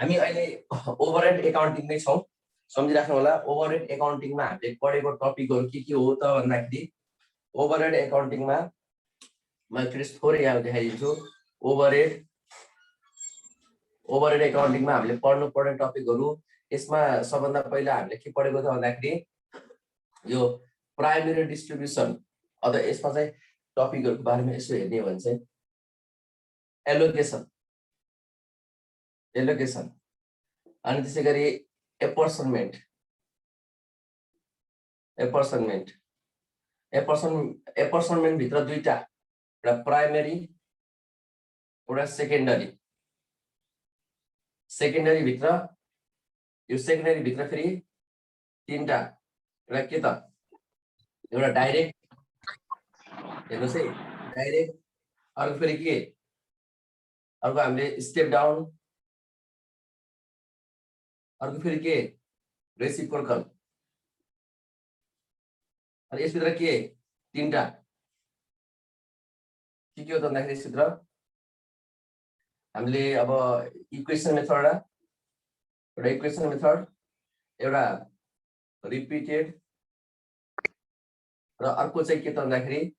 हामी अहिले ओभरहेड एकाउन्टिङमै छौँ, सम्झिराख्नु होला। ओभरहेड एकाउन्टिङमा हामीले पढेको टपिकहरू के हो त भन्दाखेरि ओभरहेड एकाउन्टिङमा म फेरि थोरै यहाँ देखाइदिन्छु। ओभरहेड एकाउन्टिङमा हामीले पढ्नुपर्ने टपिकहरू, यसमा सबभन्दा पहिला हामीले के पढेको त भन्दाखेरि यो प्राइमेरी डिस्ट्रिब्युसन, अथवा यसमा चाहिँ टपिकहरूको बारेमा यसो हेर्ने हो भने चाहिँ एलोकेसन, अनि त्यसै गरी एपर्सनमेन्ट भित्र दुईटा, एउटा प्राइमेरी एउटा सेकेन्डरी भित्र, यो सेकेन्डरी भित्र फेरि तीनटा, एउटा के त, एउटा डाइरेक्ट, हेर्नुहोस् है, डाइरेक्ट, अर्को फेरि के, अर्को हामीले स्टेप डाउन, अर्को फेरि के रेसिप्रोकल, अनि यसभित्र के तीनटा के हो त भन्दाखेरि यसभित्र हामीले अब इक्वेसन मेथड, एउटा इक्वेसन मेथड, एउटा रिपिटेड, र अर्को चाहिँ के त भन्दाखेरि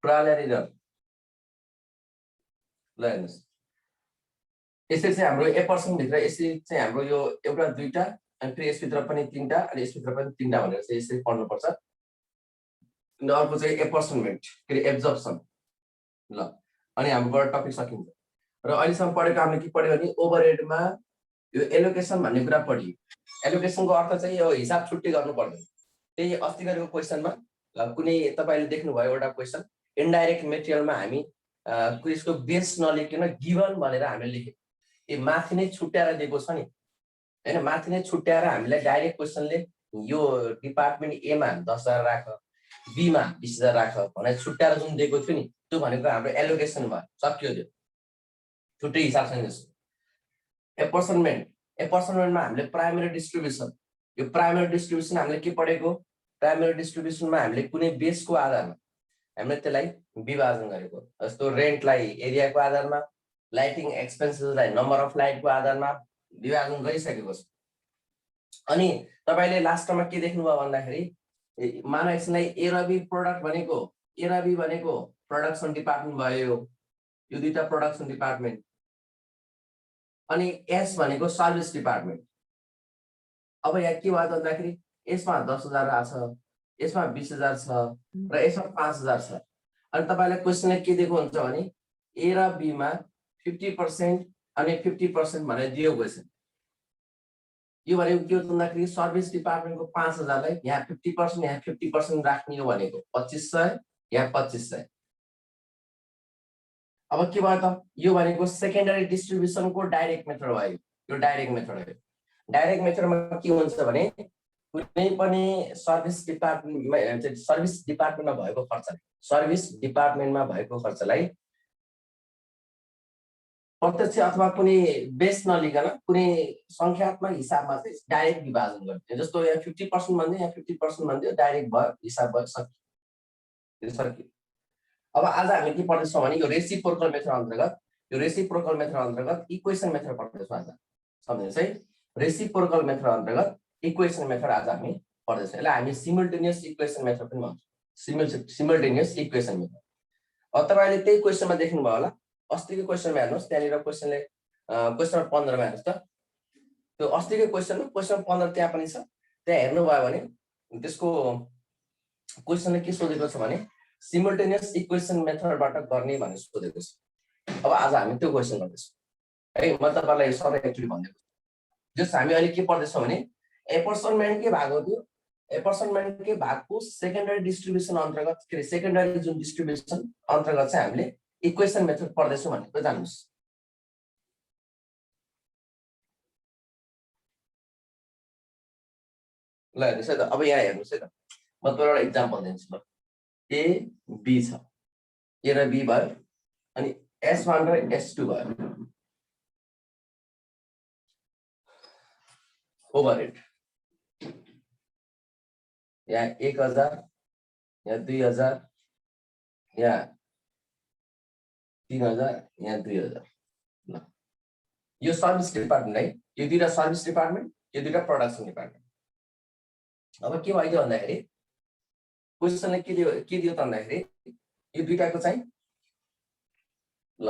ट्रायल एन्ड एरर। ल हेर्नुहोस्, यसरी चाहिँ हाम्रो एपर्सन भित्र यसरी चाहिँ हाम्रो यो एउटा दुईटा, अनि फेरि यसभित्र पनि तीनटा, अनि यसभित्र पनि तीनटा भनेर चाहिँ यसरी पढ्नुपर्छ। अनि अर्को चाहिँ एपर्सनमेन्ट, के अरे एब्जर्प्सन। ल अनि हाम्रोबाट टपिक सकिन्छ। र अहिलेसम्म पढेको हामीले के पढ्यो भने ओभरहेडमा यो एलोकेसन भन्ने कुरा पढ्यो। एलोकेसनको अर्थ चाहिँ यो हिसाब छुट्टै गर्नु पर्दैन। त्यही अस्ति गरेको क्वेसनमा कुनै तपाईले देख्नुभयो एउटा क्वेसन, इन्डाइरेक्ट मेटेरियलमा हामी यसको बेस नलेखिकन गिभन भनेर हामीले लेख्यौँ। यो माथि नै छुट्याएर दिएको छ नि हैन, माथि नै छुट्याएर हामीलाई डाइरेक्ट क्वेसनले यो डिपार्टमेन्ट ए मा 10,000 राख, बी मा 20,000 राख भनेर छुट्याएर जुन दिएको थियो नि, त्यो भनेको हाम्रो एलोकेसन भयो, सक्यो त्यो छुट्टै हिसाब छैन। एपर्सनमेन्टमा हामीले प्राइमेरी डिस्ट्रिब्युसन, यो प्राइमेरी डिस्ट्रिब्युसन हामीले के पढेको, प्राइमेरी डिस्ट्रिब्युसनमा हामीले कुनै बेसको आधारमा हामीले त्यसलाई विभाजन गरेको, जस्तो रेन्टलाई एरियाको आधारमा, लाइटिङ एक्सपेन्सेसलाई नम्बर अफ लाइटको आधारमा विभाजन गरिसकेको छ। अनि तपाईले लास्टमा के देख्नुभयो भन्दाखेरि मानव एकछिनलाई ए र बी प्रोडक्ट भनेको, ए र बी भनेको प्रोडक्सन डिपार्टमेन्ट भयो, यो दुईटा प्रोडक्सन डिपार्टमेन्ट, अनि एस भनेको सर्भिस डिपार्टमेन्ट। अब यहाँ के भयो त भन्दाखेरि यसमा 10,000 आछ, यसमा 20,000 छ, र यसमा 5,000 छ। अनि तपाईलाई क्वेसनले के दिएको हुन्छ भने ए र बी मा 50% अनि 50% भनेर दियो क्वेसन। यो भनेको के हो त भन्दाखेरि सर्भिस डिपार्टमेन्टको 5,000 लाई यहाँ 50%, यहाँ 50% राख्ने हो भनेको 2,500, यहाँ 2,500। अब के भयो त, यो भनेको सेकेन्डरी डिस्ट्रिब्युसनको डाइरेक्ट मेथड भयो। यो डाइरेक्ट मेथड हो। डाइरेक्ट मेथडमा के हुन्छ भने कुनै पनि सर्भिस डिपार्टमेन्टमा भएको खर्चलाई प्रत्यक्ष अथवा कुनै बेस नलिकन कुनै संख्यात्मक हिसाबमा चाहिँ डाइरेक्ट विभाजन गर्ने। जस्तो यहाँ 50% भन्दै, यहाँ 50% भन्दै, डाइरेक्ट भयो, हिसाब भयो, सक्यो। अब आज हामी के पढ्दैछौँ भने यो रेसिप्रोकल मेथड अन्तर्गत इक्वेसन मेथड पढ्दैछौँ आज। सम्झिनुहोस् है, रेसिप्रोकल मेथड अन्तर्गत इक्वेसन मेथड आज हामी पढ्दैछौँ। यसलाई हामी सिमल्टेनियस इक्वेसन मेथड पनि भन्छौँ, सिमल्टेनियस इक्वेसन मेथड। अब तपाईले त्यही क्वेसनमा देख्नुभयो होला, अस्तिको क्वेसनमा हेर्नुहोस्, त्यहाँनिर क्वेसनले क्वेसन 15 मा हेर्नुहोस् त, त्यो अस्तिको क्वेसनमा क्वेसन 15 त्यहाँ पनि छ। त्यहाँ हेर्नुभयो भने त्यसको क्वेसनले के सोधेको छ भने सिमल्टेनियस इक्वेसन मेथडबाट गर्ने भनेर सोधेको छ। अब आज हामी त्यो क्वेसन गर्दैछौँ है। म तपाईलाई सबै एक्चुअली भनिदिएको छु। जस हामी अहिले के पढ्दैछौँ भने एपर्सनमेन्टकै भाग हो त्यो। एपर्सनमेन्टकै भागको सेकेन्डरी डिस्ट्रिब्युसन अन्तर्गत, के अरे सेकेन्डरी जुन डिस्ट्रिब्युसन अन्तर्गत चाहिँ हामीले इक्वेसन मेथड पढ्दैछौँ भनेको जान्नुहोस्। ल हेर्नुहोस् है त, अब यहाँ हेर्नुहोस् है त, म तपाईँलाई एउटा इक्जाम्पल दिन्छु। ल ए बी छ, ए र बी भयो, अनि S1 र S2 भयो। ओभरहेड यहाँ 1,000, यहाँ 2,000, यहाँ 3,000, यहाँ 2,000। ल यो सर्भिस डिपार्टमेन्ट है, यो दुईटा सर्भिस डिपार्टमेन्ट, यो दुईटा प्रोडक्सन डिपार्टमेन्ट। अब के भयो भन्दाखेरि क्वेसनले के दियो त भन्दाखेरि यो दुईटाको चाहिँ ल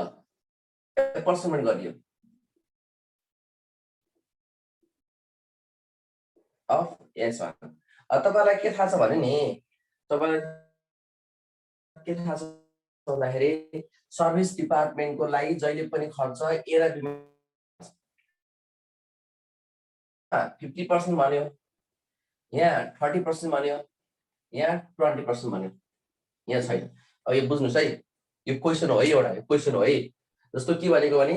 एप्रोक्सिमेट गरियो अफ S1। तपाईलाई के थाहा छ भने नि, तपाईलाई के थाहा छ भन्दाखेरि सर्भिस डिपार्टमेन्टको लागि जहिले पनि खर्च ए र बी 50% भन्यो, यहाँ 30% भन्यो, यहाँ 20% भन्यो, यहाँ छैन। अब यो बुझ्नुस् है, यो क्वेसन हो है, एउटा क्वेसन हो है। जस्तो के भनेको भने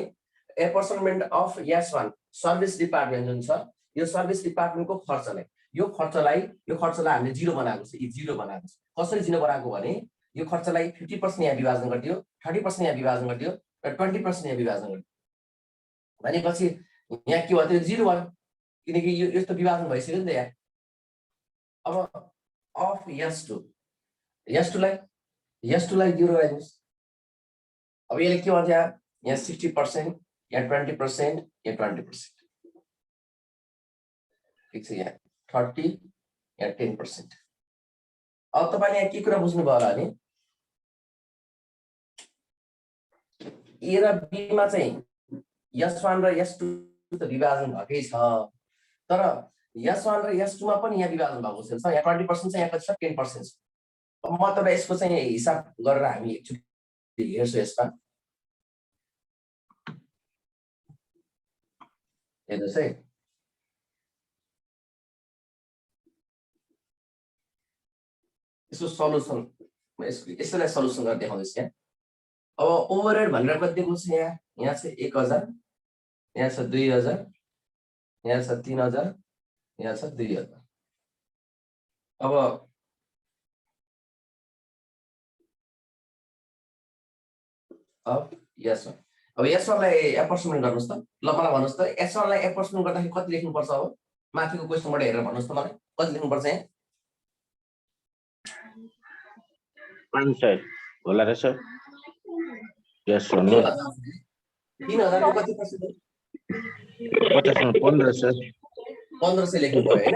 approximate of S1 service department जुन छ, यो सर्भिस डिपार्टमेन्टको खर्चलाई यो खर्चलाई हामीले जिरो बनाएको छ। यी जिरो बनाएको छ। कसरी जिरो बनाएको भने यो खर्चलाई 50% यहाँ विभाजन गरिदियो, 30% यहाँ विभाजन गरिदियो र 20% यहाँ विभाजन गरिदियो भनेपछि यहाँ के भयो, त्यो जिरो भयो, किनकि यो यस्तो विभाजन भइसक्यो नि त यहाँ। अब अफ S2 लाई जिरो राख्नुस्। अब यसले के भन्छ, यहाँ 60%, यहाँ 20%, यहाँ 20%, ठिक छ, यहाँ 30, यहाँ 10%। अब तपाईले यहाँ के कुरा बुझ्नुभयो होला नि, ए र बी मा चाहिँ S1 र S2 त विभाजन भएकै छ, तर S1 र S2 मा पनि यहाँ विभाजन भएको छ। यहाँ 20% छ, यहाँ कति छ, 10% छ। अब म तपाईलाई यसको चाहिँ हिसाब गरेर हामी एकचोटि हेर्छौँ। यसमा हेर्नुहोस् है, यसको सल्युसन यसलाई सल्युसन गरेर देखाउँदैछु यहाँ। अब ओभरहेड भनेर कति दिएको छ, यहाँ छ 1000, यहाँ छ 2000, यहाँ छ 3000, यहाँ छ 2000। अब S1, अब S1 लाई एप्रोक्सिमेट गर्नुस् त। ल मलाई भन्नुस् त S1 लाई एप्रोक्सिमेट गर्दाखेरि कति लेख्नुपर्छ। अब माथिको क्वेसनबाट हेरेर भन्नुस् त मलाई कति लेख्नुपर्छ यहाँ। 500 होला र सर। S1 3000 को कति पर्सेन्ट हो, 50 मा 15 सर, 1500 लेख्नु पर्यो हैन।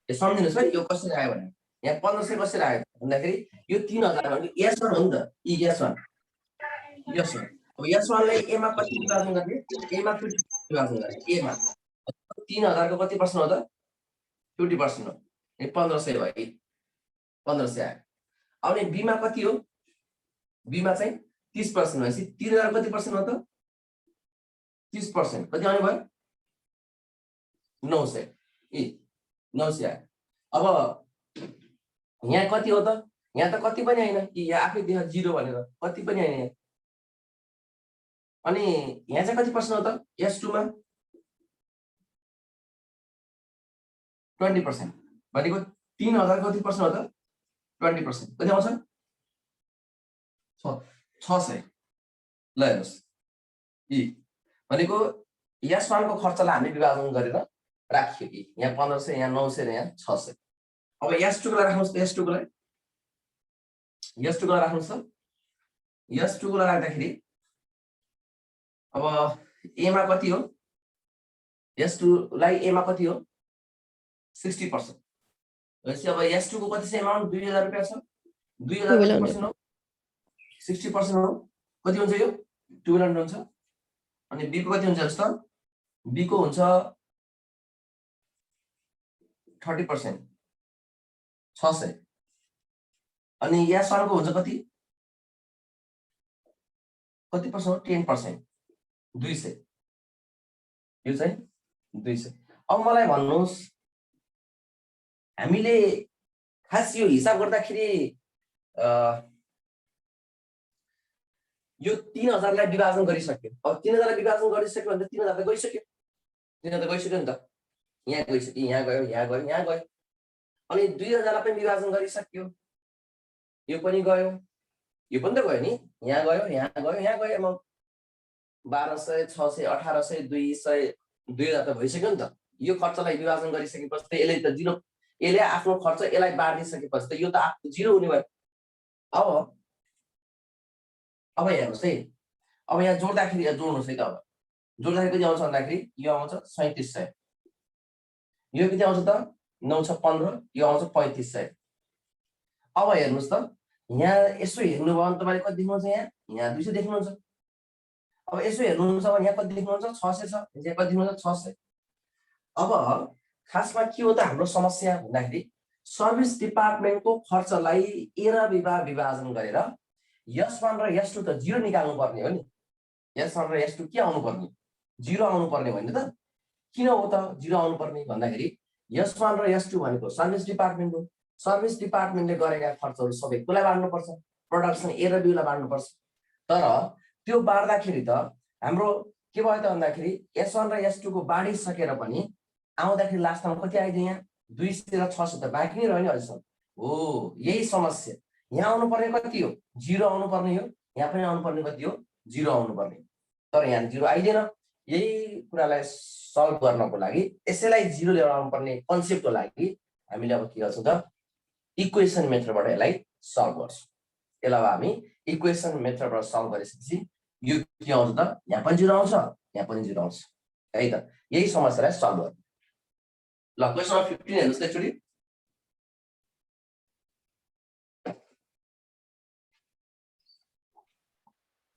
यो सम्झिनुस् है, यो कसरी आयो भने यहाँ 1500 कसरी आयो भन्दाखेरि यो 3000 भनेको S1 हो नि त। S1 अब S1 लाई ए मा कति विभाजन गर्ने, ए मा 50 विभाजन गर्ने, ए मा 3000 को कति पर्सेन्ट हो त, 50% हो, 1500 भयो, 1500 आयो। अब नि बी मा कति हो, बी मा चाहिँ 30% भनेपछि 3000 कति पर्सेन्ट हो त, 30%, कति आउने भयो, 900, 900 आयो। अब यहाँ कति हो त, यहाँ त कति पनि हैन, कि यहाँ आफै देखा जिरो भनेर कति पनि हैन। अनि यहाँ चाहिँ कति पर्सेन्ट हो त, S2 मा 20%, भनेको 3000 कति पर्सेन्ट हो त, 20%, कति आउँछ, 600। ल हेर्नुस्, भनेको S1 को खर्चलाई हामीले विभाजन गरेर राखियो कि यहाँ 1500, यहाँ 900 र यहाँ 600। अब S2 को लागि राख्नुस् त, S2 को लागि राख्नुस् त। S2 को लागि राख्दाखेरि अब ए मा कति हो, S2 लाई ए मा कति हो, 60%। भनेपछि अब S2 को कति छ एमाउन्ट, 2000 रुपैयाँ छ। 2000 कति पर्सेन्ट हो, 60% हो, कति हुन्छ यो 200 हुन्छ। अनि बी को कति हुन्छ जस्तो, बी को हुन्छ 30%, 600। अनि S1 को हुन्छ कति पर्सेन्ट हो, 10%, 200। यो चाहिँ 200। अब मलाई भन्नुस्, हामीले खास यो हिसाब गर्दाखेरि यो 3000 लाई विभाजन गरिसक्यो। अब 3000 लाई विभाजन गरिसक्यो भने 3000 त गइसक्यो, 3000 त गइसक्यो नि त, यहाँ गइसक्यो, यहाँ गयो, यहाँ गयो, यहाँ गयो। अनि 2000 लाई पनि विभाजन गरिसक्यो, यो पनि गयो, यो पनि त गयो नि, यहाँ गयो, यहाँ गयो, यहाँ गयो। एमाउन्ट 1200, 600, 1800, 200, 2000 त भइसक्यो नि त। यो खर्चलाई विभाजन गरिसकेपछि त यसले त जिरो, यसले आफ्नो खर्च यसलाई बाँडिसकेपछि त यो त आफ्नो जिरो हुने भयो। अब हेर्नुस् है, अब यहाँ जोड्दाखेरि जोड्नुस् है त। जोड्दाखेरि कति आउँछ भन्दाखेरि यो आउँछ 3700, यो कति आउँछ त 9 छ 15, यो आउँछ 3500। अब हेर्नुस् त यहाँ यसो हेर्नुभयो भने तपाईले कति देख्नुहुन्छ, यहाँ 200 देख्नुहुन्छ। अब यसो हेर्नुहुन्छ भने यहाँ कति देख्नुहुन्छ 600 छ, यहाँ कति देख्नुहुन्छ 600। अब खासमा के हो त हाम्रो समस्या भन्दाखेरि सर्भिस डिपार्टमेन्टको खर्चलाई विभाजन गरेर S1 र S2 त 0 निकाल्नु पर्ने हो नि। S1 र S2 के आउनु पर्ने, 0 आउनु पर्ने होइन त। किन हो त 0 आउनु पर्ने भन्दाखेरि S1 र S2 भनेको सर्भिस डिपार्टमेन्ट हो। सर्भिस डिपार्टमेन्टले गरेका खर्चहरू सबै कसलाई बाँड्नुपर्छ, प्रोडक्सन A र B लाई बाँड्नुपर्छ। तर त्यो बाँड्दाखेरि त हाम्रो के भयो त भन्दाखेरि S1 र S2 को बाँडिसकेर पनि आउँदाखेरि लास्टमा कति आइदियो, यहाँ 200 र 600 त बाँकी नै रह्यो नि अहिलेसम्म। हो यही समस्या, यहाँ आउनु पर्ने कति हो 0 आउनु पर्ने हो, यहाँ पनि आउनु पर्ने कति हो 0 आउनु पर्ने, तर यहाँ 0 आइदिएन। यही कुरालाई सल्भ गर्नको लागि यसैलाई 0 लिएर आउनु पर्ने कन्सेप्टको लागि हामीले अब के गर्छौँ त इक्वेसन मेथडबाट यसलाई सल्भ गर्छौँ। यसलाई अब हामी इक्वेसन मेथडबाट सल्भ गरेपछि यो के आउँछ त, यहाँ पनि 0 आउँछ, यहाँ पनि 0 आउँछ है त। यही समस्यालाई सल्भ गर्नु। ल क्वेसन नम्बर 15 हेर्नुस् त एकचोटि।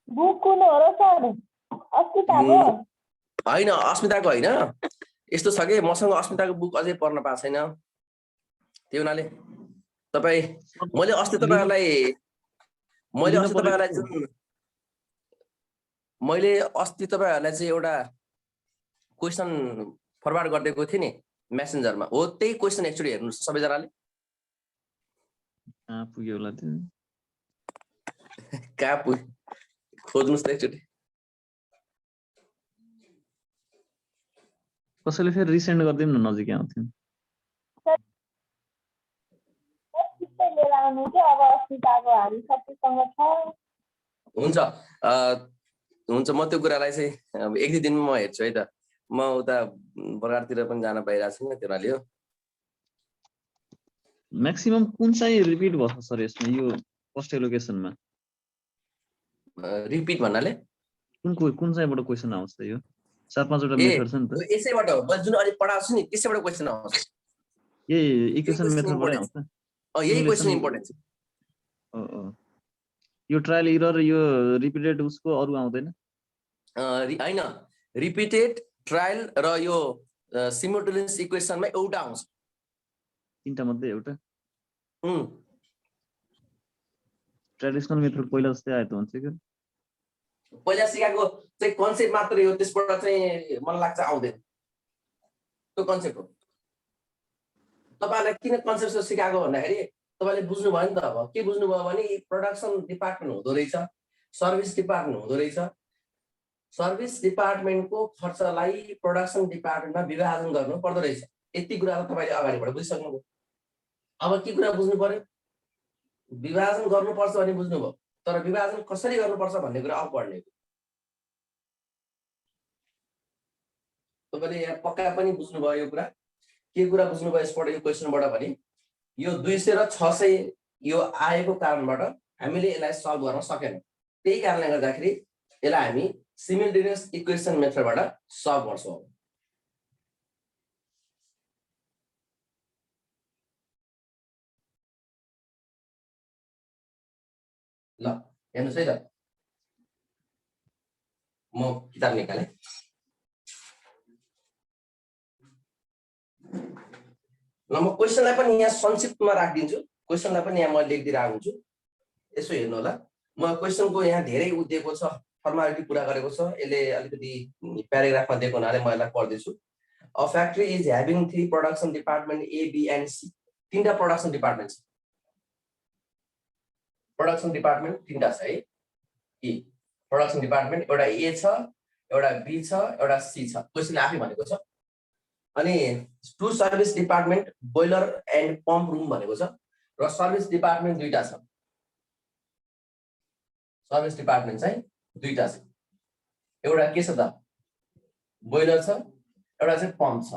बुक कुन हो र सर, अस्मिताको? होइन अस्मिताको होइन, यस्तो छ कि मसँग अस्मिताको बुक अझै पढ्न पाएको छैन। त्यही हुनाले तपाईँ मैले अस्ति तपाईँहरूलाई चाहिँ एउटा क्वेसन फरवार्ड गरिदिएको थिएँ नि मेसेन्जरमा, हो त्यही क्वेसन एक्चुअली हेर्नुहोस् सबैजनाले। पुग्यो होला त्यो, कहाँ पुग्यो खोज्नुहोस् त एकचोटि। कसैले फेरि रिसेन्ड गरिदिउँ न, नजिकै आउँथ्यो। लिएर आउनु कि अब अस्मिताको हामी सबैसँग छ। हुन्छ हुन्छ, म त्यो कुरालाई चाहिँ एक दुई दिनमा म हेर्छु है त। म उता बगारतिर पनि जान पाइरहेको छु नि, त्यो हुनाले हो। म्याक्सिमम कुन चाहिँ रिपिट भयो सर यसमा, यो फर्स्ट एलोकेसनमा? रिपिट भन्नाले कुन चाहिँबाट क्वेसन आउँछ त? यो 4-5 वटा मेथड छ नि त। यसैबाट हो, जुन अलि पढाएको छु नि त्यसैबाट क्वेसन आउँछ। यही इक्वेसन मेथडबाटै आउँछ। यही क्वेसन इम्पोर्टेन्ट छ। यो ट्रायल एरर, यो रिपिटेड उसको अरु आउँदैन? हैन, रिपिटेड, ट्रायल र यो सिमुलेटेनियस इक्वेसनमा एउटा आउँछ। तीनटा मध्ये एउटा। ट्रेडिसनल मेथड पहिला जस्तै आयो त हुन्छ के? पहिला सिकाएको चाहिँ कन्सेप्ट मात्रै हो, त्यसबाट चाहिँ मलाई लाग्छ आउँदैन। त्यो कन्सेप्ट हो। तपाईहरुलाई किन कन्सेप्ट सिकाएको भन्दाखेरि तपाईले बुझ्नु भयो नि त। अब के बुझ्नु भयो भने प्रोडक्सन डिपार्टमेन्ट हुँदो रहेछ, सर्भिस डिपार्टमेन्ट हुँदो रहेछ। सर्भिस डिपार्टमेन्टको खर्चलाई प्रोडक्सन डिपार्टमेन्टमा विभाजन गर्नु पर्दो रहेछ। यति कुरा तपाईले अगाडिबाट बुझिसक्नुभयो। अब के कुरा बुझ्नु पर्यो, विभाजन गर्नुपर्छ भने बुझ्नुभयो, तर विभाजन कसरी गर्नुपर्छ भन्ने कुरा अब पढ्ने। तपाईले यहाँ पक्का पनि बुझ्नुभयो यो कुरा। के कुरा बुझ्नुभयो यसबाट, यो क्वेसनबाट भने यो 200 र 600 यो आएको कारणबाट हामीले यसलाई सल्भ गर्न सकेनौं। त्यही कारणले गर्दाखेरि यसलाई हामी सिमुलेटेनियस इक्वेसन मेथडबाट सल्भ गर्छौं। ल हेर्नुस् है त, म किताब निकाले। ल म क्वेसनलाई पनि यहाँ संक्षिप्तमा राखिदिन्छु, क्वेसनलाई पनि यहाँ म लेखिदिरहेको हुन्छु। यसो हेर्नु होला, म क्वेसनको यहाँ धेरै दिएको छ, फर्मालिटी पूरा गरेको छ। यसले अलिकति प्याराग्राफमा दिएको हुनाले म यसलाई पढ्दैछु। A factory is having 3 production department A B and C. तीनटा प्रोडक्सन डिपार्टमेन्ट छ। प्रोडक्सन डिपार्टमेन्ट तीनटा छ है। ए प्रोडक्सन डिपार्टमेन्ट एउटा ए छ, एउटा बी छ, एउटा सी छ। क्वेसनले आफै भनेको छ। अनि 2 service department boiler and pump room भनेको छ र सर्भिस डिपार्टमेन्ट दुईटा छ। सर्भिस डिपार्टमेन्ट चाहिँ दुईटा छ। एउटा के छ त, बोइलर छ, एउटा चाहिँ पम्प छ।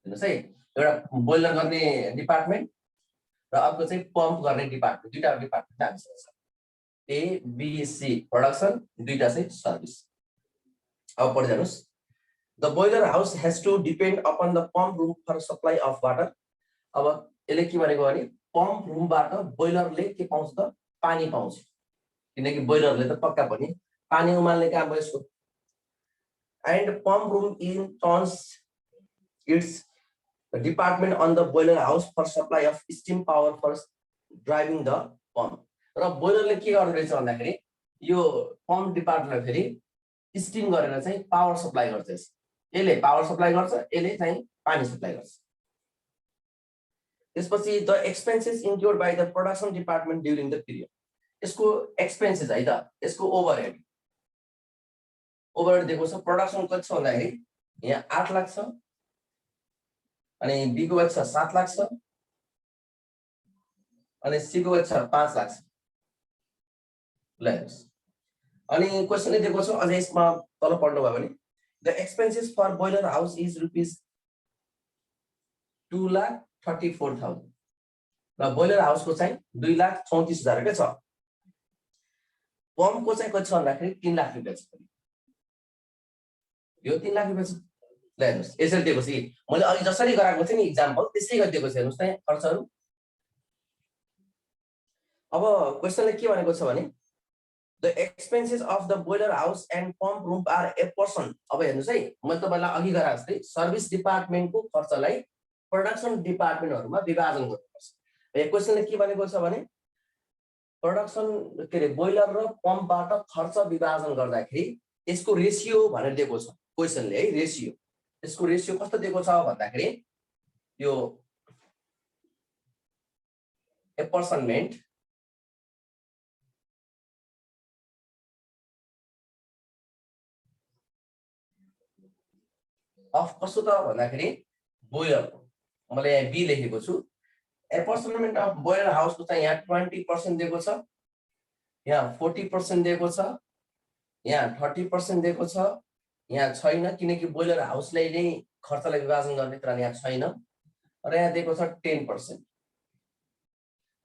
हेर्नुस् है, एउटा बोइलर गर्ने डिपार्टमेन्ट र अर्को चाहिँ पम्प गर्ने डिपार्टमेन्ट। दुईटा डिपार्टमेन्ट हामीसँग छ। ए बी सी प्रोडक्सन, दुईटा चाहिँ सर्भिस। अब पढिजानुस् the boiler house has to depend upon the pump room for supply of water अब यसले के भनेको भने पंप रूमबाट बोइलरले के पाउँछ त पानी पाउँछ किनकि बोइलरले त पक्का पनि पानी उमाल्ने काम भयो यसको and pump room in turns its department on the boiler house for supply of steam power for driving the pump र बोइलरले के गर्दो रहेछ भन्दाखेरि यो पंप डिपार्टमेन्टलाई फेरि स्टीम गरेर चाहिँ पावर सप्लाई गर्छ यसले पावर सप्लाई गर्छ यसले चाहिँ पानी सप्लाई गर्छ त्यसपछि the expenses include by the production department during the period यसको एक्सपेन्सेस है त यसको ओभरहेड दिएको छ प्रोडक्सन कति छ भन्दाखेरि यहाँ 8 लाख छ अनि बी को छ 7 लाख छ अनि सी को छ 5 लाख छ ल हेर्नुस् अनि क्वेशनले दिएको छ अझै यसमा तल पढ्नु भयो भने the expenses for boiler house is rupees 2,34,000 र बोइलर हाउसको चाहिँ 2,34,000 के छ पम्पको चाहिँ कति छ भन्दाखेरि 3 लाख रुपैयाँ छ यो 3 लाख रुपैयाँ छ ल हेर्नुस् यसरी दिएको छ मैले अघि जसरी गराएको थिएँ नि एक्जाम्पल त्यसै गरी दिएको छ हेर्नुस् त खर्चहरु अब क्वेशनले के भनेको छ भने the expenses of the boiler house and pump room are apportioned अब हेर्नुस् है मैले तपाईलाई अघि गराएको जस्तै सर्भिस डिपार्टमेन्टको खर्चलाई प्रोडक्सन डिपार्टमेन्टहरुमा विभाजन गर्नुपर्छ यो क्वेशनले के भनेको छ भने प्रोडक्सन के रे बोइलर र पम्पबाट खर्च विभाजन गर्दाखेरि यसको रेशियो भनेर दिएको छ क्वेशनले है रेशियो यसको रेशियो कस्तो दिएको छ भन्दाखेरि यो एपर्सनमेन्ट अफ कस्तो त भन्दाखेरि बोइलरको मैले यहाँ बी लेखेको छु एपर्सनमेन्ट अफ बोइलर हाउसको चाहिँ यहाँ 20% दिएको छ यहाँ 40% दिएको छ यहाँ 30% दिएको छ यहाँ छैन किनकि बोइलर हाउसलाई नै खर्चलाई विभाजन गर्ने तर यहाँ छैन र यहाँ दिएको छ 10%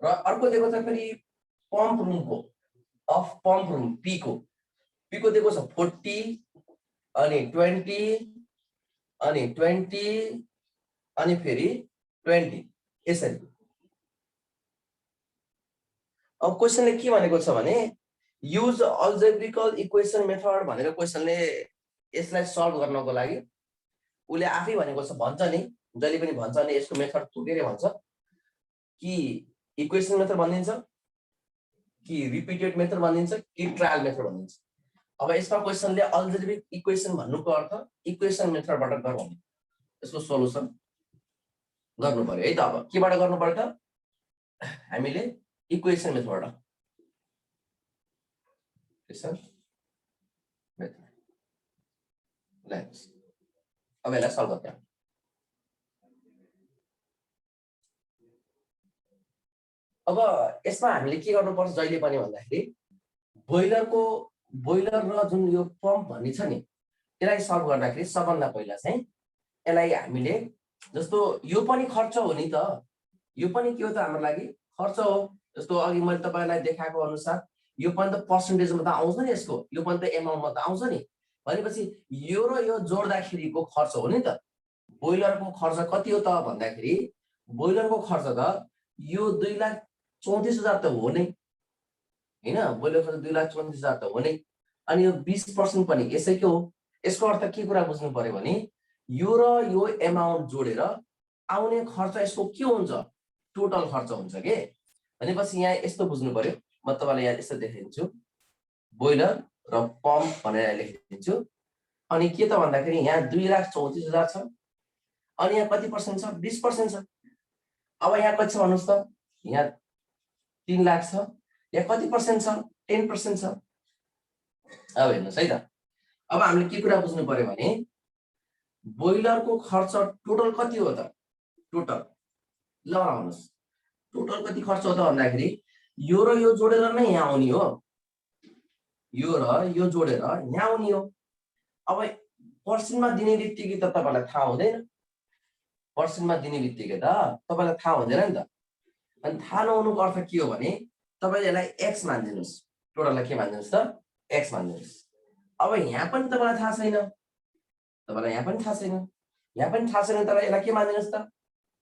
र अर्को दिएको छ फेरि पम्प रुमको अफ पम्प रुम पी को दिएको छ 40 अनि 20 अनि 20 अनि फेरि 20 यसरी अब क्वेशनले के भनेको छ भने युज अल्जेब्रिकल इक्वेसन मेथड भनेर क्वेशनले यसलाई सल्भ गर्नको लागि उले आफै भनेको छ भन्छ नि जहिले पनि भन्छ नि यसको मेथड के भन्छ कि इक्वेसन मेथड भनिन्छ कि रिपिटेड मेथड भनिन्छ कि ट्रायल मेथड भनिन्छ अब यसमा क्वेशनले अल्जेब्रिक इक्वेसन भन्नुको अर्थ इक्वेसन मेथडबाट गरौँ यसको सोलुसन गर्नु पर्यो है त अब केबाट गर्नु पर्छ हामीले इक्वेसन मेथडबाट इक्वेसन मेथड लेट्स अब यसलाई सल्भ गरौँ अब यसमा हामीले के गर्नुपर्छ जहिले पनि भन्दाखेरि बोइलर र जुन यो पम्प भन्ने छ नि यसलाई सल्भ गर्दाखेरि सबभन्दा पहिला चाहिँ यसलाई हामीले जस्तो यो पनि खर्च हो नि त यो पनि के हो त हाम्रो लागि खर्च हो जस्तो अघि मैले तपाईलाई देखाएको अनुसार यो पनि त पर्सेन्टेजमा त आउँछ नि यसको यो पनि त एमाउन्टमा त आउँछ नि भनेपछि यो र यो जोड्दाखेरिको खर्च हो नि त बोइलरको खर्च कति हो त भन्दाखेरि बोइलरको खर्च त यो 2,34,000 त हो नै हैन बोइलर खर्च 2,34,000 त हो नै अनि यो 20% पनि यसैको हो यसको अर्थ के कुरा बुझ्नु पर्यो भने यो र यो एमाउन्ट जोडेर आउने खर्च यसको के हुन्छ टोटल खर्च हुन्छ के भनेपछि यहाँ यस्तो बुझ्नु पर्यो म तपाईलाई यहाँ यस्तो देखाइदिन्छु बोइलर र पम्प भनेर लेखिदिन्छु अनि के त भन्दाखेरि यहाँ 2,34,000 छ अनि यहाँ कति पर्सेन्ट छ 20% छ अब यहाँ कति छ भन्नुस् त यहाँ 3 लाख छ यहाँ कति पर्सेन्ट छ 10% छ अब हेर्नुस् है त अब हामीले के कुरा बुझ्नु पर्यो भने बोइलरको खर्च टोटल कति हो त टोटल ल आउनुस् टोटल कति खर्च हो त भन्दाखेरि यो र यो जोडेर नै यहाँ आउने हो यो र यो जोडेर यहाँ आउने हो अब पर्सेन्टमा दिने बित्तिकै त तपाईलाई थाहा हुँदैन पर्सेन्टमा दिने बित्तिकै त तपाईलाई थाहा हुँदैन नि त अनि थाहा नहुनुको अर्थ के हो भने तपाईले यसलाई x मान्दिनुस् टोटललाई के मान्दिनुस् त x मान्दिनुस् अब यहाँ पनि तपाईलाई थाहा छैन, तपाईलाई यहाँ पनि थाहा छैन, यहाँ पनि थाहा छैन, तर यसलाई के मानिदिनुस् त,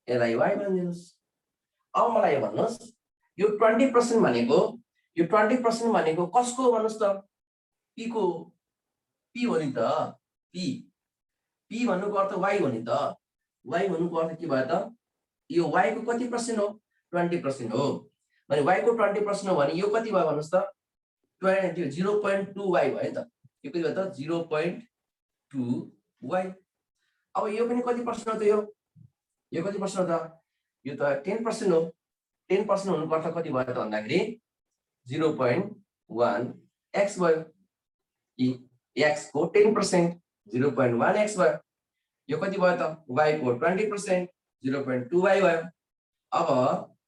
यसलाई y मानिदिनुस्। अब मलाई यो भन्नुस्, यो 20% भनेको, यो 20% भनेको कसको भन्नुस् त, p को, p हो नि त, p भन्नुको अर्थ y हो नि त, y भन्नुको अर्थ के भयो त, यो y को कति % हो, 20% हो भने y को 20% हो भने यो कति भयो भन्नुस् त, 0.2y भयो नि त, यो कति भयो त 0.2y। अब यो पनि कति पर्सेन्ट हो त, यो कति पर्सेन्ट हो त, यो त 10% हो, 10% हुनुको अर्थ कति भयो त भन्दाखेरि 0.1x भयो, x को 10% 0.1x भयो, यो कति भयो त y को 20% 0.2y भयो। अब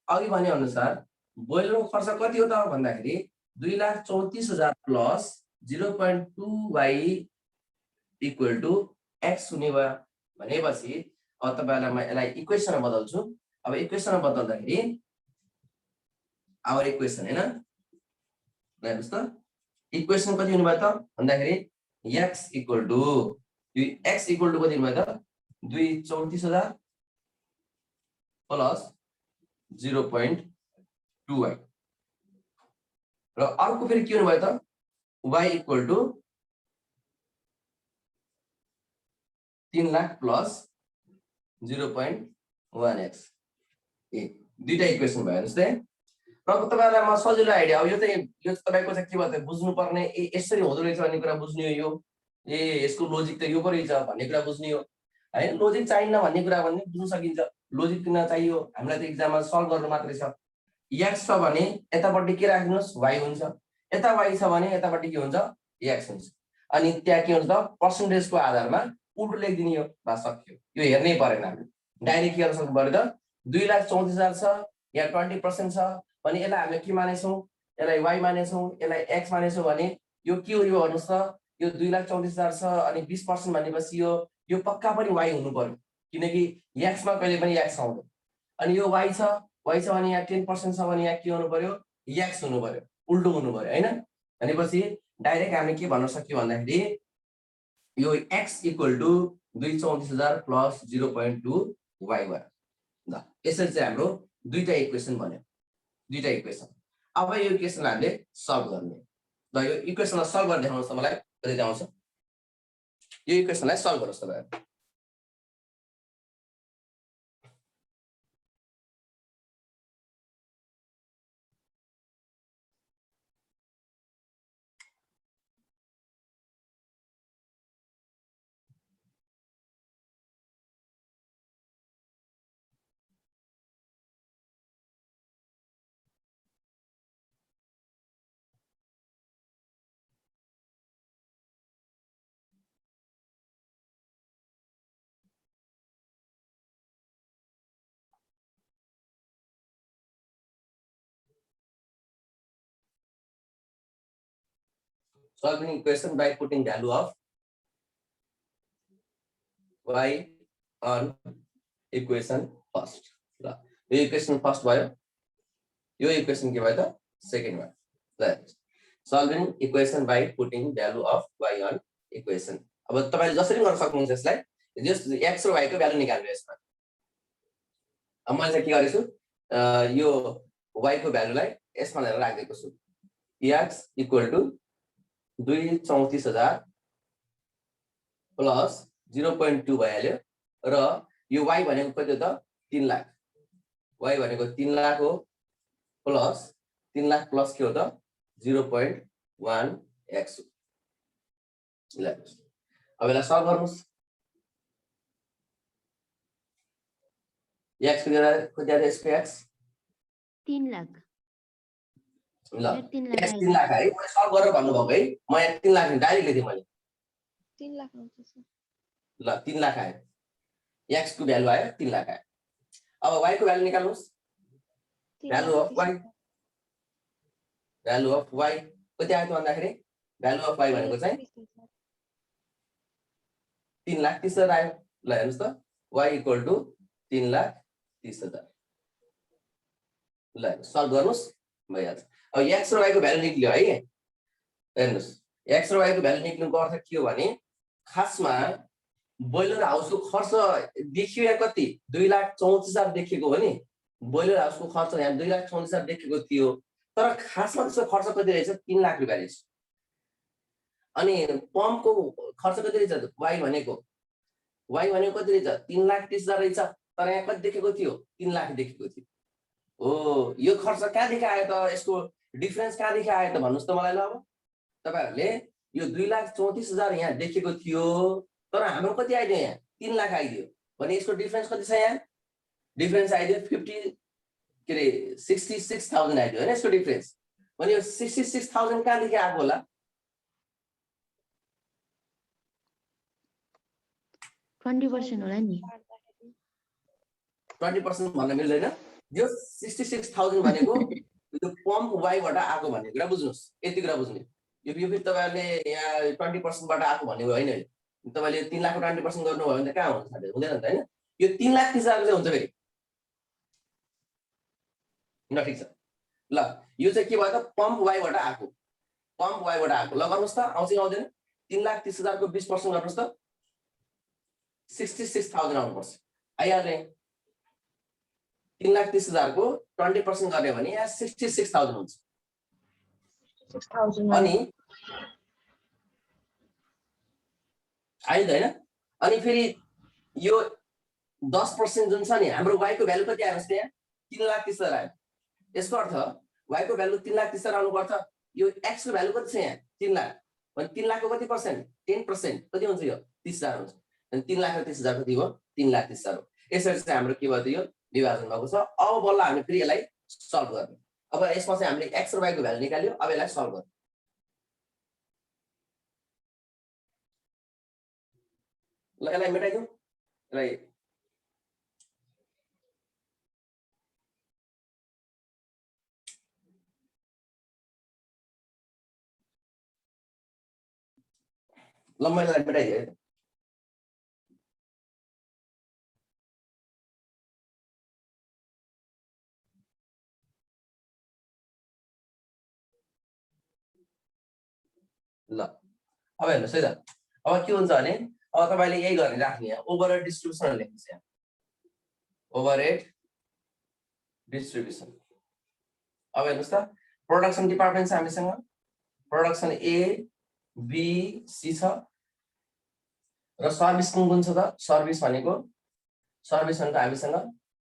अघि भने अनुसार बोइलरको खर्च कति हो त भन्दाखेरि 2,34,000 plus 0.2y equal to x हुने भयो भनेपछि अब तपाईलाई म यसलाई इक्वेसनमा बदल्छु। अब इक्वेसनमा बदल्दाखेरि आवर इक्वेसन हैन, हेर्नुस् त इक्वेसन कति हुने भयो त भन्दाखेरि x इक्वल टु, यो x इक्वल टु कति हुने भयो त 2,34,000 प्लस 0.2y र अर्को फेरि के हुने भयो त y equal to 3 lakh plus 0.1x। दुईटा इक्वेसन भयो हेर्नुस् त। र तपाईहरुलाई म सजिलो आइडिया, अब यो तपाईको चाहिँ के भयो त बुझ्नु पर्ने, यसरी हुँदो रहेछ भन्ने कुरा बुझ्नु हो, यो यसको लोजिक त यो पो रहेछ भन्ने कुरा बुझ्नु हो हैन। लोजिक चाहिन्न भन्ने कुरा पनि बुझ्न सकिन्छ, लोजिक किन चाहियो, हामीलाई त एक्जाममा सल्भ गर्नु मात्रै छ। x छ भने यतापट्टि के राख्दिनुस् y हुन्छ, यता y छ भने यतापट्टि के हुन्छ x हुन्छ, अनि त्यहाँ के हुन्छ त पर्सेन्टेजको आधारमा उल्टो लेखिदिने हो, बस सक्यो। यो हेर्नै परेन, हामी डाइरेक्ट के गर्न सक्नु पर्यो त 2,34,000 छ, यहाँ 20% छ भने यसलाई हामीले के मानेछौँ, यसलाई y मानेछौँ, यसलाई x मानेछौँ भने यो के हो, यो भन्नुस् त यो 2,34,000 छ अनि 20% भनेपछि यो पक्का पनि y हुनु पर्यो, किनकि x मा कहिले पनि x आउँदैन। अनि यो y छ भने यहाँ 10% छ भने यहाँ के हुनु पर्यो x हुनु पर्यो, उल्टो हुनु पर्यो हैन। भनेपछि डाइरेक्ट हामीले के भन्न सक्यो भन्दाखेरि यो x equal to 2,34,000 plus 0.2y भयो। ल यसरी चाहिँ हाम्रो दुईटा इक्वेसन बन्यो, दुईटा इक्वेसन। अब यो इक्वेसनलाई हामीले सल्भ गर्ने, ल यो इक्वेसनलाई सल्भ गर्न देखाउनुस् त मलाई कति आउँछ, यो इक्वेसनलाई सल्भ गर्नुस् तपाईहरु। Solving equation by putting value of y on equation first. ल यो इक्वेसन फर्स्ट भयो, यो इक्वेसन के भयो त सेकेन्ड भयो। ल solving equation by putting value of y on equation। अब तपाईले जसरी गर्न सक्नुहुन्छ यसलाई, जस x र y को भ्यालु निकाल्नु यसमा। अब मैले चाहिँ के गरेछु, यो y को भ्यालुलाई यसमा लिएर राखेको छु, x इक्वल टु 2,34,000 प्लस 0.2 भइहाल्यो र यो y भनेको कति हो त 3 लाख, y भनेको 3 लाख हो प्लस 3 लाख प्लस के हो त 0.1x। ल अब यसलाई सल्भ गर्नुस्, x कति आयो यसको x 3 लाख। ल x 3 लाख है, मैले सल्भ गरेर भन्नु भएको है, म यहाँ 3 लाख डाइरेक्ट लेखेँ मैले 3 लाख आउँछ सर। ल 3 लाख आयो, x को भ्यालु आयो 3 लाख आयो। अब y को भ्यालु निकाल्नुस्, value of y, value of y कति आयो त भन्दाखेरि भ्यालु अफ y भनेको चाहिँ 3,30,000 आयो। ल हेर्नुस् त y इक्वल टु 3,30,000। ल सल्भ गर्नुस् भइहाल्छ। अब x र y को भ्यालु निक्ल्यो है, हेर्नुस् एक्स र वाईको भ्यालु निक्लिनुको अर्थ के हो भने खासमा बोइलर हाउसको खर्च देखियो यहाँ कति 2,34,000 देखिएको हो नि बोइलर हाउसको खर्च यहाँ 2,34,000 देखिएको थियो तर खासमा त्यसको खर्च कति रहेछ 3 लाख रुपियाँ रहेछ अनि पम्पको खर्च कति रहेछ वाई भनेको कति रहेछ 3,30,000 रहेछ तर यहाँ कति देखेको थियो 3 लाख देखेको थियो हो यो खर्च कहाँदेखि आयो त यसको डिफरेन्स कहाँदेखि आयो त भन्नुस् त मलाई ल अब तपाईहरुले यो 2,34,000 यहाँ देखेको थियो तर हाम्रो कति आइदियो यहाँ 3 लाख आइदियो भने यसको डिफरेन्स कति छ यहाँ डिफरेन्स आइदियो 66,000 आइदियो हैन यसको डिफरेन्स भने यो 66,000 कहाँदेखि आएको होला 20% होला नि 20% भन्न मिल्दैन यो 66,000 भनेको यो पम्प वाइबाट आएको भन्ने कुरा बुझ्नुस् यति कुरा बुझ्नु यो फेरि तपाईहरुले यहाँ 20% बाट आएको भन्ने होइन नि तपाईले 3 लाखको 20% गर्नुभयो भने त कहाँ हुन्छ साथै हुँदैन नि त हैन यो 3,30,000 चाहिँ हुन्छ फेरि ल ठीक छ ल यो चाहिँ के भयो त पम्प वाइबाट आएको ल गर्नुस् त आउँछ आउँदैन 3,30,000 को 20% गर्नुस् त 66,000 आउनुपर्छ आइहाल्ने 3,30,000 को 20% गर्ने भने यहाँ 66,000 हुन्छ 6,000 अनि आइद हैन अनि फेरि यो 10% जुन छ नि हाम्रो y को भ्यालु कति आयो भने यहाँ 3,30,000 आयो यसको अर्थ y को भ्यालु 3,30,000 आउनु पर्छ यो x को भ्यालु कति छ यहाँ 3 लाख भने 3 लाखको कति पर्सेन्ट 10% कति हुन्छ यो 30,000 हुन्छ अनि 3 लाख र 30,000 कति हो 3,30,000 हो यसरी चाहिँ हाम्रो के भयो त यो विभाजन भएको छ अब बल्ल हामी फेरि यसलाई सल्भ गर्ने अब यसमा चाहिँ हामीले x र y को भ्यालु निकाल्यो अब यसलाई सल्भ गर्ने ल यसलाई मेटाइदिउँ यसलाई ल मैले यसलाई मेटाइदिएँ है ल अब हेर्नुहोस् है त अब के हुन्छ भने अब तपाईले यही गर्ने राख्ने यहाँ ओभरहेड डिस्ट्रिब्युसन लेख्नुस् यहाँ ओभरहेड डिस्ट्रिब्युसन अब हेर्नुहोस् त प्रोडक्सन डिपार्टमेन्ट छ हामीसँग प्रोडक्सन ए बी सी छ र सर्भिस कुन छ त सर्भिस भनेको हामीसँग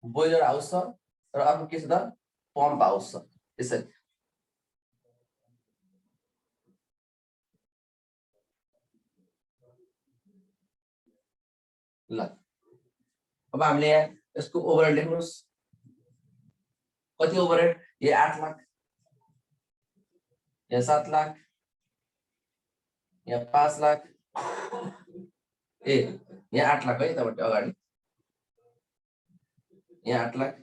बोइलर हाउस छ र अर्को के छ त पम्प हाउस छ त्यसरी ल अब हामीले यहाँ यसको ओभरहेड लेख्नुस् कति ओभरहेड यो 8 लाख यहाँ 7 लाख यहाँ 5 लाख ए यहाँ 8 लाख है तपाईँ अगाडि यहाँ 8 लाख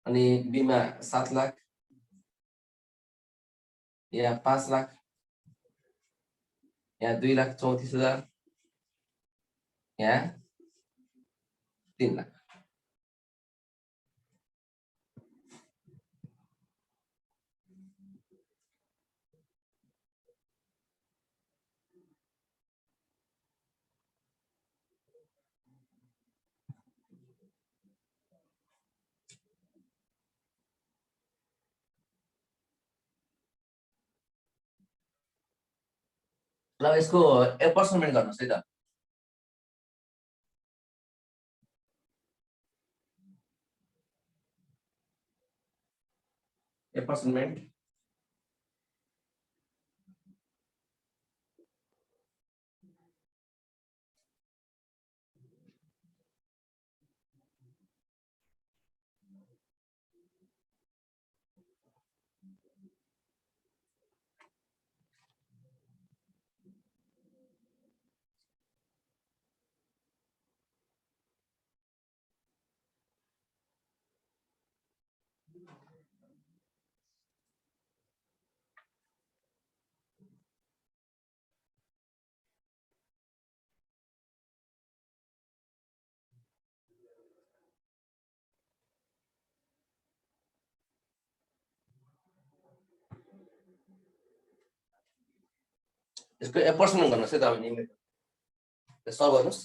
अनि बीमा 7 लाख यहाँ 5 लाख यहाँ 2,34,000 यहाँ 3 लाख ल यसको एप्रोक्सिमेट गर्नुस् है त एप्रोक्सिमेट यसको एप्रोक्सिमेट गर्नुहोस् है तपाईँ न्युमेरिकल सल्भ गर्नुहोस्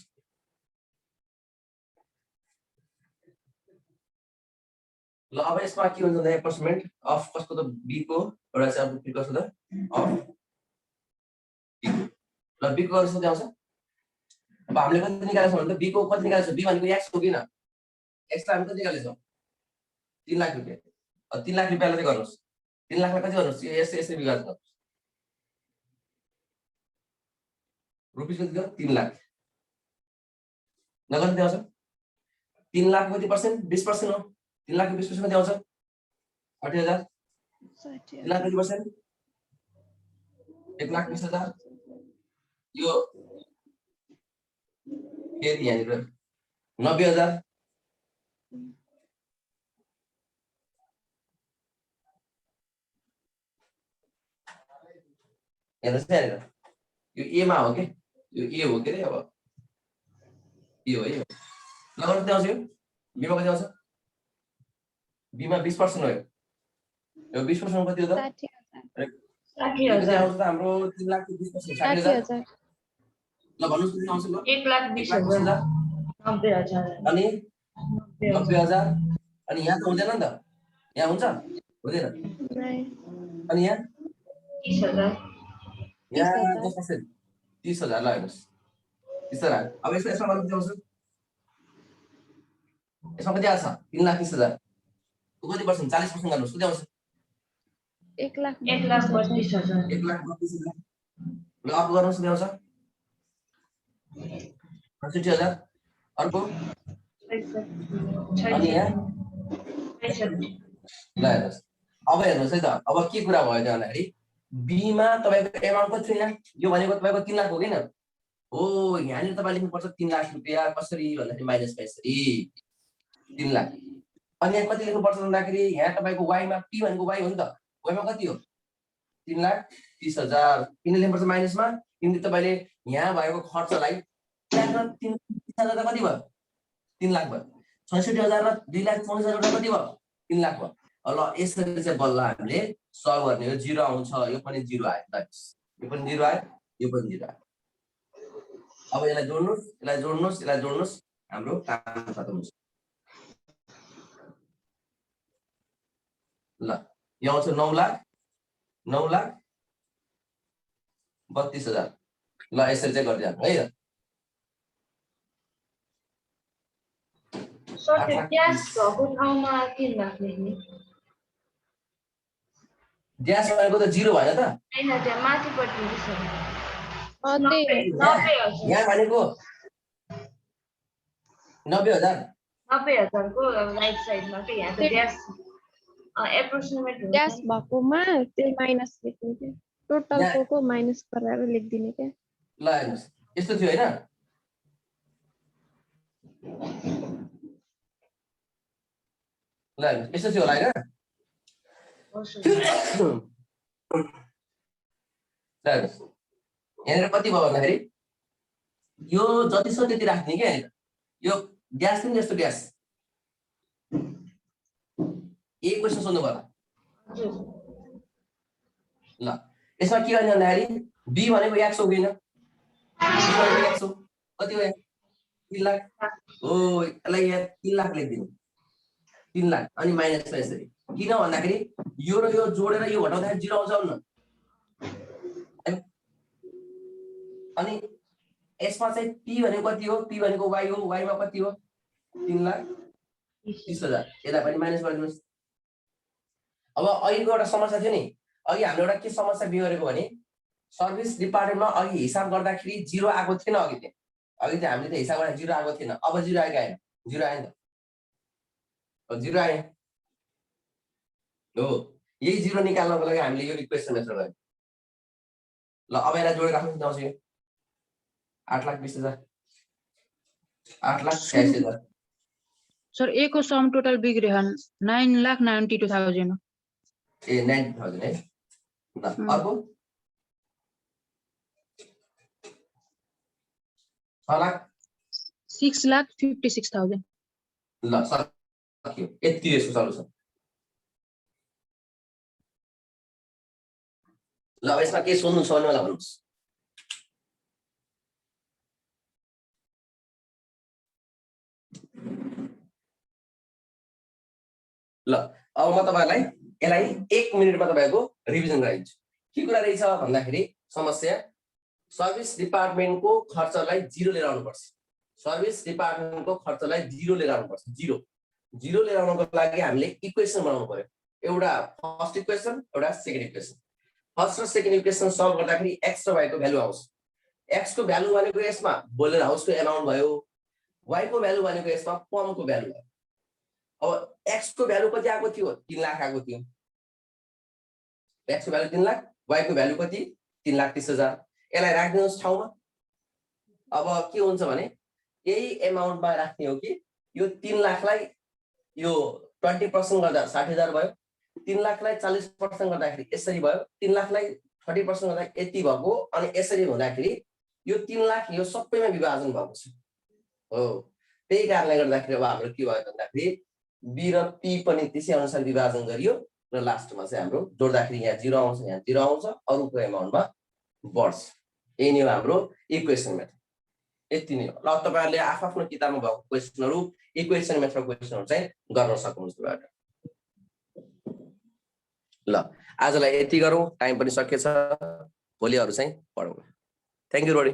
ल अब यसमा के हुन्छ त एप्रोक्सिमेट अफ कसको त बी को एउटा चाहिँ अब कसको त अफ ल बी को कसको आउँछ अब हामीले कति निकालेको छ भने त बी को कति निकालेको छ बी भनेको एक्स हो किन एक्स लाई हामी कति निकालेछौँ 3 लाख रुपैयाँ अब 3 लाख रुपैयाँलाई चाहिँ गर्नुहोस् 3 लाखलाई कति गर्नुहोस् यसले विभाजन गर्नुहोस् रुपिस कति गर्नु 3 लाख नगर्नु आउँछ 3 लाख कति पर्सेन्ट 20% हो 3 लाख 20% कति आउँछ 60,000 3 लाख कति पर्सेन्ट 1,20,000 यो फेरि यहाँनिर 90,000 हेर्नुहोस् यहाँनिर यो ए मा हो के यो ए हो के रे अब ए हो है लगन कति आउँछ यो बीमा कति आउँछ बीमा 20% हो यो 20% कति हो त 60,000 आउँछ त हाम्रो 3 लाख 20% 60,000 ल भन्नुस् कति आउँछ ल 1,20,000 90,000 अनि 90,000 अनि यहाँ त हुँदैन नि त यहाँ हुन्छ हुँदैन अनि यहाँ 30,000 यहाँ 10% 30,000 ल हेर्नुहोस् 30,000 अब यसमा कति आउँछ यसमा कति आउँछ 3,30,000 कति पर्सेन्ट 40% गर्नुहोस् कति आउँछ 1,32,000 ल अब गर्नुहोस् कति आउँछ 65,000 अर्को अनि यहाँ ल हेर्नुहोस् अब हेर्नुहोस् है त अब के कुरा भयो त भन्दाखेरि बीमा तपाईको एमाउन्ट कति छ यहाँ यो भनेको तपाईको 3 लाख हो किन हो यहाँनिर तपाईले लेख्नुपर्छ 3 लाख रुपैयाँ कसरी भन्दाखेरि माइनस यसरी 3 लाख अनि यहाँ कति लेख्नुपर्छ भन्दाखेरि यहाँ तपाईको y मा p भनेको y हो नि त y मा कति हो 3,30,000 किन लेख्नुपर्छ माइनसमा किनकि तपाईले यहाँ भएको खर्चलाई 3,30,000 कति भयो 3 लाख भयो 66,000 र 2,40,000 कति भयो 3 लाख भयो ल यसरी चाहिँ बल्ल हामीले सल्भ गर्ने हो 0 आउँछ यो पनि 0 आयो यो पनि 0 आयो यो पनि 0 आयो अब यसलाई जोड्नुस् हाम्रो काम खतम हुन्छ ल यो आउँछ 9,32,000 ल यसरी चाहिँ गर्दै जानु है सर त्यो क्याश भएको ठाउँमा 3 लाख लेख्ने ग्यास भनेको त 0 भएन त हैन त्यहाँ माथिपट्टि छ यहाँ भनेको 90,000 90,000 को राइट साइडमा के यहाँ त ग्यास एप्रोक्सिमेट हुन्छ ग्यास भएकोमा त्यो माइनस लेख्ने के टोटल को माइनस गरेर लेख्दिने के ल हेर्नुस् यस्तो थियो हैन ल हेर्नुस् यस्तो थियो होला हैन यहाँनिर कति भयो भन्दाखेरि यो जति छ त्यति राख्ने क्या यहाँनिर यो ग्यास पनि यस्तो ग्यास यही क्वेसन सोध्नु पर्ला ल यसमा के गर्ने भन्दाखेरि बी भनेको 100 होइन कति हो 3 लाख हो यसलाई यहाँ 3 लाख लेखिदिनु 3 लाख अनि माइनस यसरी किन भन्दाखेरि यो र यो जोडेर यो घटाउँदाखेरि 0 आउँछ न अनि यसमा चाहिँ p भनेको कति हो p भनेको y हो y मा कति हो 3,30,000 यसलाई पनि माइनस गरिदिनुस् अब अहिलेको एउटा समस्या थियो नि अघि हामीले एउटा के समस्या बिगरेको भने सर्भिस डिपार्टमेन्टमा अघि हिसाब गर्दाखेरि 0 आएको थिएन अघि चाहिँ हामीले त हिसाब गर्दा 0 आएको थिएन अब 0 आएको हैन 0 आयो नि त 0 आयो हो यही 0 निकाल्नको लागि हामीले यो इक्वेसन मेथड गर्यौं ल अब यसलाई जोडेर राख्नु आउँछ यो 8,20,000 8,86,000 सर ए को सम टोटल बिग्रियो 9,92,000 ए 90,000 है ल अर्को 6,56,000 ल सक्यो यति यसको सल्युसन ल अब यसमा के सोध्नु छ भने मलाई भन्नुस् ल अब म तपाईहरुलाई यसलाई 1 मिनेटमा तपाईको रिभिजन गराइदिन्छु के कुरा रहेछ भन्दाखेरि समस्या सर्भिस डिपार्टमेन्टको खर्चलाई 0 लिएर आउनुपर्छ सर्भिस डिपार्टमेन्टको खर्चलाई 0 लिएर आउनुपर्छ 0 लिएर आउनको लागि हामीले इक्वेसन बनाउनु पर्यो एउटा फर्स्ट इक्वेसन एउटा सेकेन्ड इक्वेसन फर्स्ट र सेकेन्ड इक्वेसन सल्भ गर्दाखेरि x र y को भ्यालु आउँछ x को भ्यालु भनेको यसमा बोइलर हाउसको अमाउन्ट भयो y को भ्यालु भनेको यसमा पम्पको भ्यालु भयो अब x को भ्यालु कति आएको थियो 3 लाख आएको थियो x को भ्यालु 3 लाख y को भ्यालु कति 3,30,000 यसलाई राख्दिनुस् ठाउँमा अब के हुन्छ भने यही अमाउन्टमा राख्ने हो कि यो 3 लाखलाई यो 20% गर्दा 60,000 भयो 3 लाखलाई 40% गर्दाखेरि यसरी भयो 3 लाखलाई 30% गर्दा यति भएको अनि यसरी हुँदाखेरि यो 3 लाख यो सबैमा विभाजन भएको छ हो त्यही कारणले गर्दाखेरि अब हाम्रो के भयो भन्दाखेरि b र p पनि त्यसै अनुसार विभाजन गरियो र लास्टमा चाहिँ हाम्रो जोड्दाखेरि यहाँ 0 आउँछ यहाँ 0 आउँछ अरुको अमाउन्टमा बढ्छ यही नै हो हाम्रो इक्वेसन मेथड यति नै हो ल तपाईहरुले आफ्नो किताबमा भएको क्वेशनहरु इक्वेसन मेथड क्वेशनहरु चाहिँ गर्न सक्नुहुन्छ ल आजलाई यति गरौँ टाइम पनि सकिएछ भोलि अरु चाहिँ पढौँ थ्यांक यू रोडी